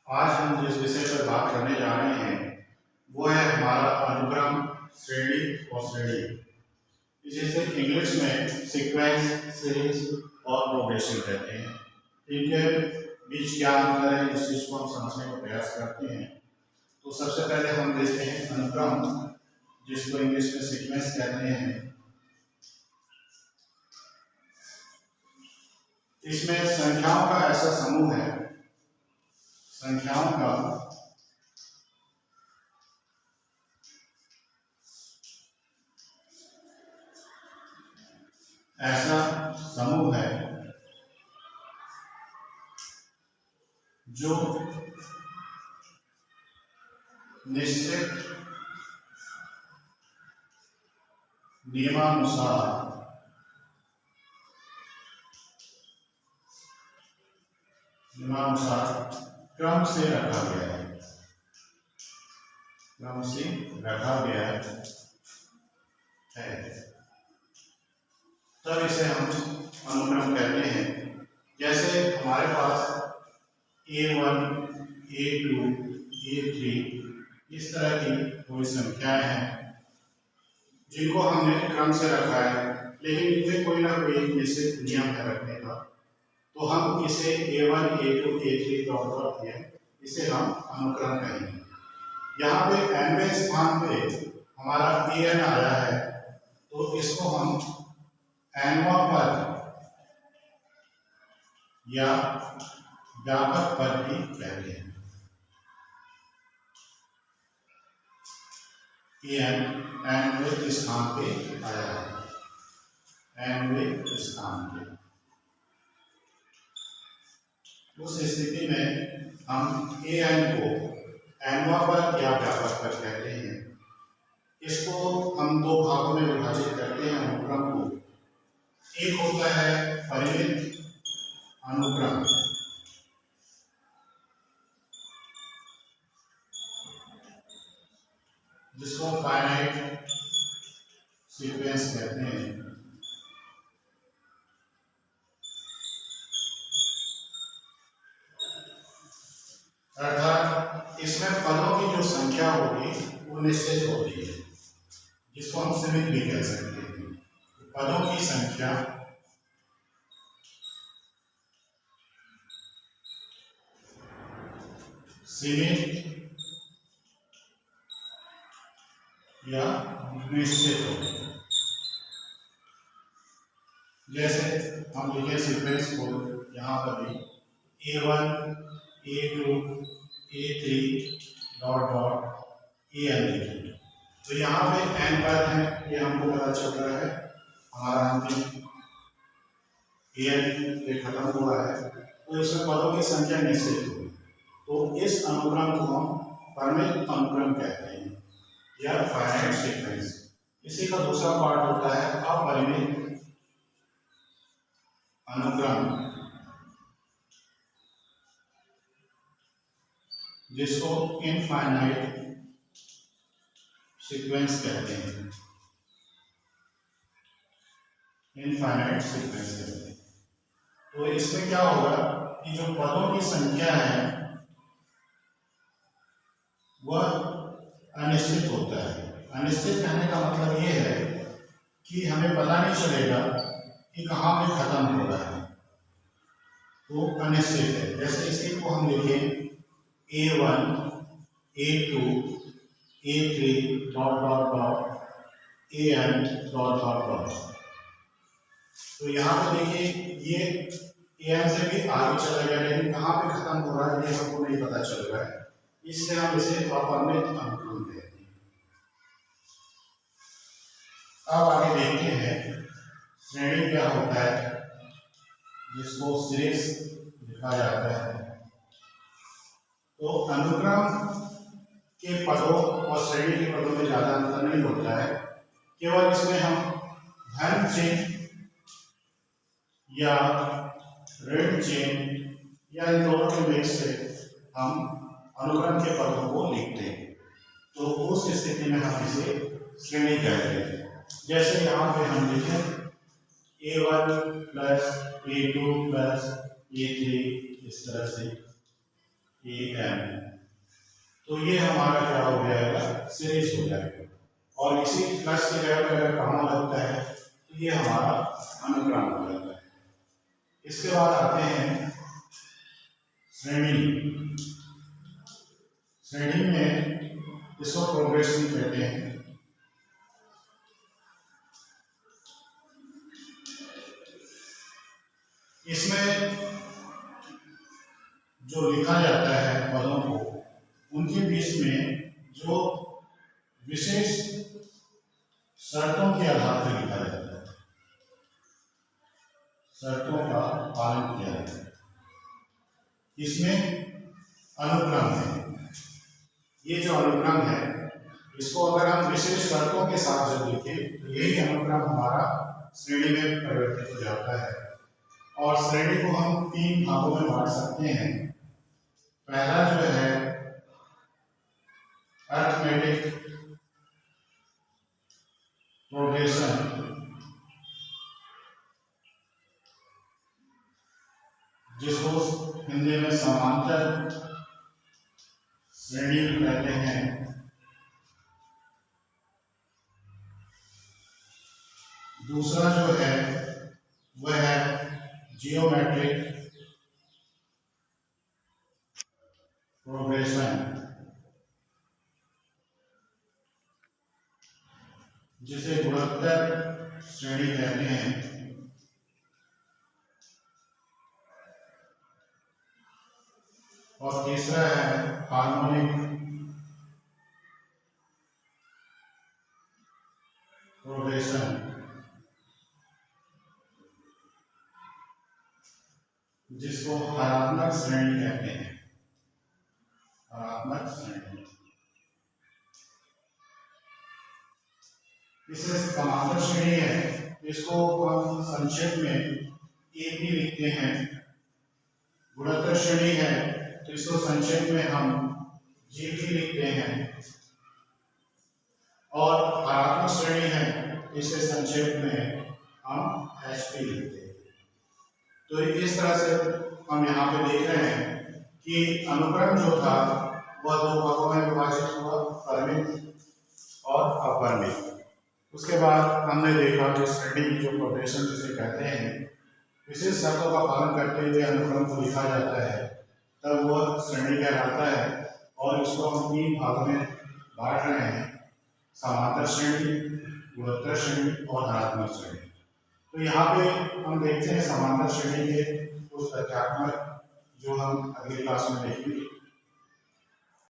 आज हम जिस विषय पर बात करने जा रहे हैं वो है हमारा अनुक्रम, श्रेणी और श्रेणी, जिसे इंग्लिश में सीक्वेंस, सीरीज और प्रोग्रेशन कहते हैं। इनके बीच क्या अंतर है, इस चीज को हम समझने का प्रयास करते हैं। तो सबसे पहले हम देखते हैं अनुक्रम, जिसको इंग्लिश में सीक्वेंस कहते हैं। इसमें संख्याओं का ऐसा समूह है, संख्याओं का ऐसा समूह है जो निश्चित नियमानुसार क्रम से रखा गया है, क्रम से रखा गया है, तब इसे हम अनुक्रम कहते हैं। जैसे हमारे पास A1, A2, A3 इस तरह की कोई संख्याएं हैं जिनको हमने क्रम से रखा है, लेकिन इनमें कोई ना कोई निश्चित नियम है रखने का, तो हम इसे A1, A2, A3 डॉट है, इसे हम अनुक्रम कहेंगे। यहाँ पे nवें स्थान पे हमारा An आया है, तो इसको हम nवां पद या व्यापक पद भी कहते हैं। nवें स्थान पे आया है, nवें स्थान पे। उस स्थिति में हम an को nवां पद या व्यापक पद कहते हैं। इसको हम दो भागों में विभाजित करते हैं अनुक्रम को। एक होता है परिमित अनुक्रम, जिसको फाइनाइट सीक्वेंस कहते हैं। अर्थात इसमें पदों की जो संख्या होगी वो निश्चित होती है, जिसको हम सीमित भी कह सकते हैं। पदों की संख्या सीमित या निश्चित होगी। जैसे हम लिखे सीक्वेंस को यहाँ पर भी A1, A2, A3 dot dot An लिखे, तो यहाँ पे n पद है, ये हमको पता चल रहा है। हमारा अंतिम An ये खत्म हुआ है, तो इसमें पदों की संख्या निश्चित होगी। तो इस अनुक्रम को हम परिमित अनुक्रम कहते हैं या फाइनाइट सीक्वेंस। इसी का दूसरा पार्ट होता है अपरिमित अनुक्रम, जिसको इनफाइनाइट सीक्वेंस कहते हैं, इनफाइनाइट सीक्वेंस कहते हैं। तो इसमें क्या होगा कि जो पदों की संख्या है वह अनिश्चित होता है। अनिश्चित कहने का मतलब ये है कि हमें पता नहीं चलेगा कि कहाँ पे खत्म हो रहा है, तो अनिश्चित है। जैसे इसी को हम लिखें A1, A2, A3 dot dot dot An dot dot dot. तो यहाँ पे देखिए ये An से भी आगे चला गया, लेकिन कहाँ पे खत्म हो रहा है ये हमको नहीं पता चल रहा है, इसलिए हम इसे अपरिमित अनुक्रम कहते हैं। अब आगे देखते हैं श्रेणी क्या होता है, जिसको सीरीज लिखा जाता है। तो अनुक्रम के पदों और श्रेणी के पदों में ज्यादा अंतर नहीं होता है, केवल इसमें हम धन चिन्ह या ऋण चिन्ह या इन दोनों के बीच से हम अनुक्रम के पदों को लिखते हैं। तो उस स्थिति में हम इसे श्रेणी कहते हैं। जैसे यहाँ पे हम लिखें A1 plus A2 plus A3, इस तरह से ई एम। तो ये हमारा क्या हो जाएगा, सीरीज हो जाएगा। और इसी प्लस की जगह पर अगर कॉमा लगता है तो ये हमारा अनुक्रम हो जाता है। इसके बाद आते हैं श्रेणी। श्रेणी में इसको प्रोग्रेशन कहते हैं। इसमें जो लिखा जाता है पदों को, उनके बीच में जो विशेष शर्तों के आधार पर लिखा जाता है, शर्तों का पालन किया जाता है। इसमें अनुक्रम है। ये जो अनुक्रम है, इसको अगर हम विशेष शर्तों के साथ जब लिखें तो यही अनुक्रम हमारा श्रेणी में परिवर्तित हो जाता है। और श्रेणी को हम 3 भागों में बांट सकते हैं। पहला जो है अरिथमेटिक प्रोग्रेशन, जिसको हिंदी में समांतर श्रेणी कहते हैं। दूसरा जो है वह है जियोमेट्रिक प्रोग्रेशन, जिसे गुणोत्तर श्रेणी कहते हैं। और तीसरा है हार्मोनिक प्रोग्रेशन, जिसको हरात्मक श्रेणी कहते हैं। हरात्मक श्रेणी। इसे समांतर श्रेणी है, इसको हम संक्षेप में ए भी लिखते हैं। गुणोत्तर श्रेणी है तो इसको संक्षेप में हम जी भी लिखते हैं। और हरात्मक श्रेणी है, इसे संक्षेप में हम एच पी लिखते हैं। तो इस तरह से हम यहाँ पे देख रहे हैं कि अनुक्रम जो था वह 2 भागों में विभाजित हुआ, परिमित और अपरिमित। उसके बाद हमने देखा कि श्रेणी जो प्रोग्रेशन जिसे कहते हैं, विशेष शर्तों का पालन करते हुए अनुक्रम को लिखा जाता है, तब वह श्रेणी कहलाता है। और इसको हम 3 भागों में बांट रहे हैं, समांतर श्रेणी, गुणोत्तर श्रेणी और हरात्मक श्रेणी। तो यहाँ पे हम देखते हैं समांतर श्रेणी के कुछ तथ्यात्मक जो हम अगली क्लास में देखेंगे।